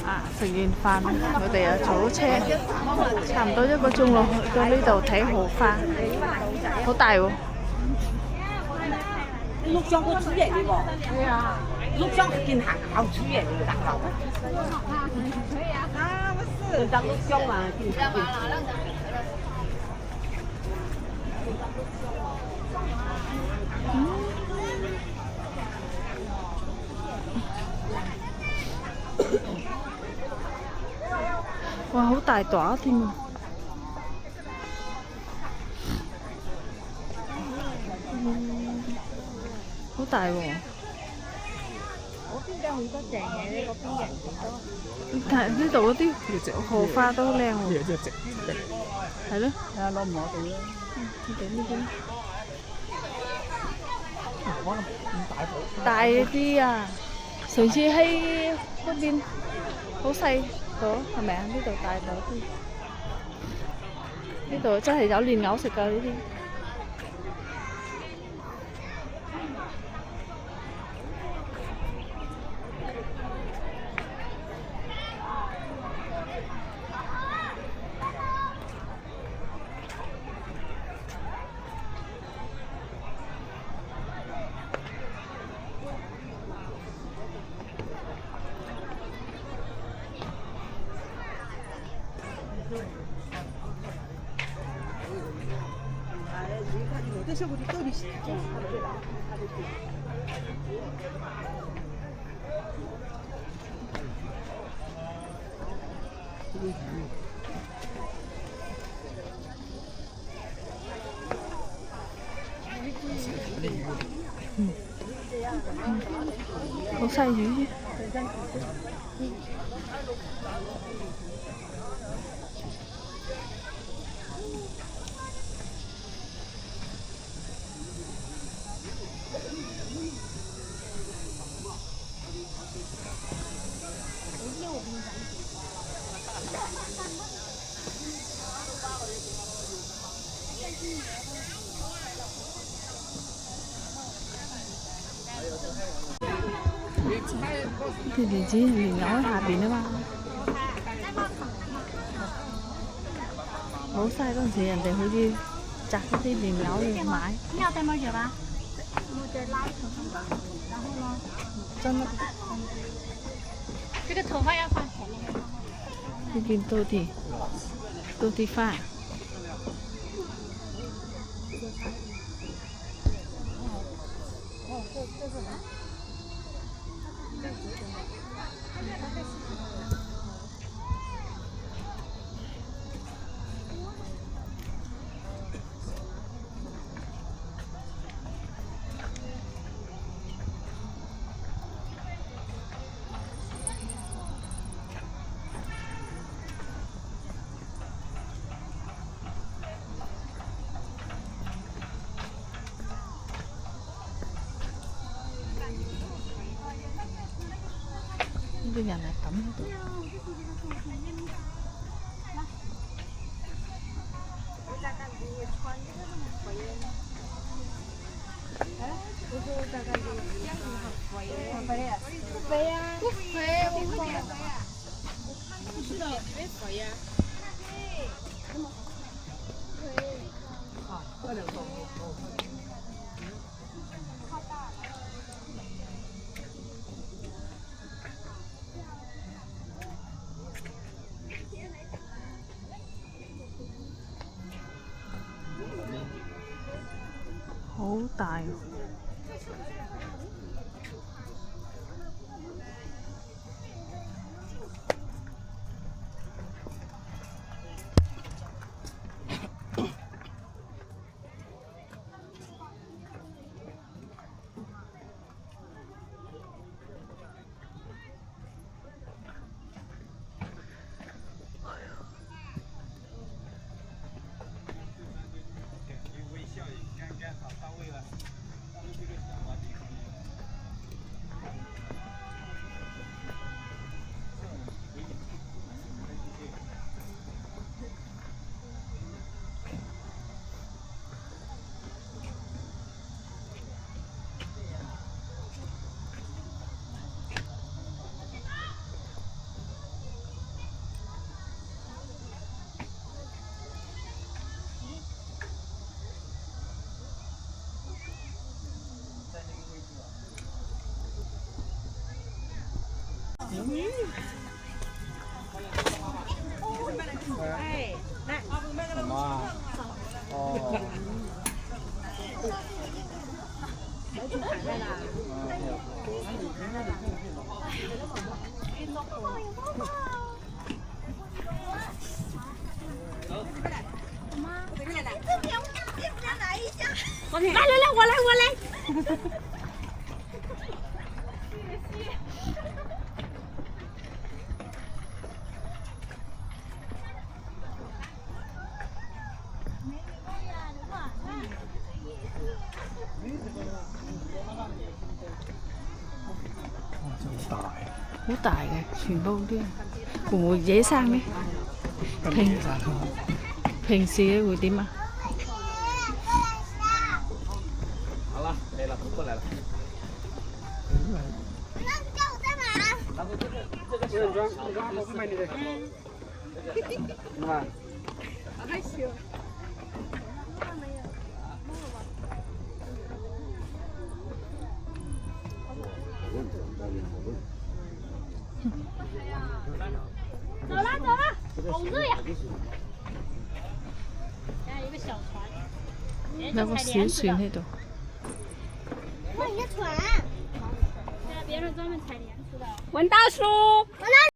啊，食完飯我哋又坐車，差唔多1個鐘咯，去到呢度睇荷花，好大喎。陸上個主人嚟喎。係啊。陸上見行好主人嚟㗎，好。可以啊。啊，不是。當陸上嘛，見。哇，好大朵添啊！好大喎！嗰邊嘅好多正嘅，呢個邊人幾多？但係呢度嗰啲荷花都靚喎。呢個真係直嘅。係咯。睇下攞唔攞到啦。呢邊。可能咁大部。大啲啊！上次喺嗰邊好細朵，係咪啊？呢度大朵啲。呢度真係有蓮藕食㗎呢啲。好細魚啫。啲蓮子蓮藕喺下邊啊嘛，冇晒嗰陣時，人哋好似摘嗰啲蓮藕嚟買。你要帶毛酒吧？我再拉一头发，然后呢？真的。这个头发要放前面。呢邊多啲花。啲人係咁喺度。肥啊！不肥，我不减肥啊。不是的，别肥呀。啊，快点走。好大喎！微笑，应该好到位了。什么啊？哦。好大嘅，全部啲會唔會野生呢？平時嘅會點啊？好了，没了，都过来了。这个装，我不买你的。啊。还行。走了走了，好热呀！还有一个小船，有個小船喺度。看一个船。现在别人专门采莲子的。文大叔。